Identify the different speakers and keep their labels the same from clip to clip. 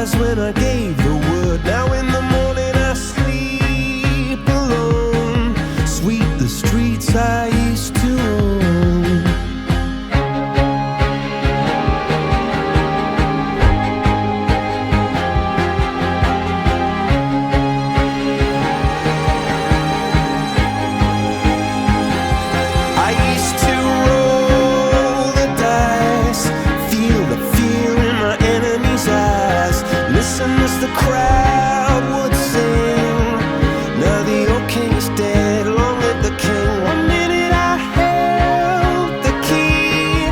Speaker 1: was when I gave the word. Now in the morning I sleep alone. Sweep the streets I used to own. I used to roll the dice, feel the fear in my enemy's eyes, listen as the crowd would sing. Now the old king is dead, long live the king. One minute I held the key,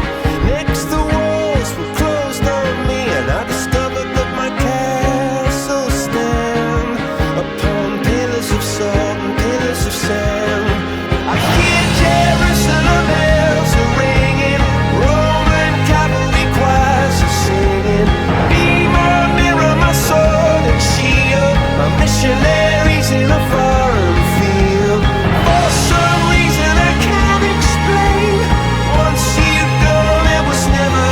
Speaker 1: next the walls were closed on me, and I discovered that my castle stand upon pillars of salt and pillars of sand. I hear Jerusalem bells are ringing, Roman cavalry choirs are singing. Be my mirror, my sword and shield, my missionaries in a foreign field. For some reason I can't explain, once you've gone it was never,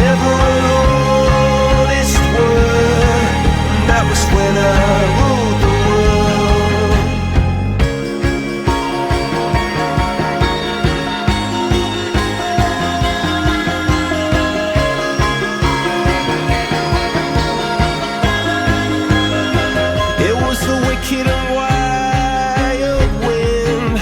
Speaker 1: never an honest word. And that was when I ruled the world. It was the wicked and wild wind,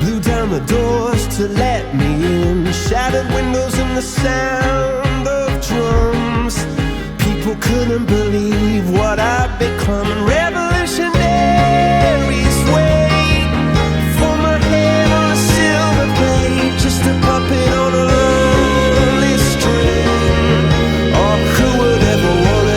Speaker 1: blew down the doors to let me in, shattered windows and the sound of drums. People couldn't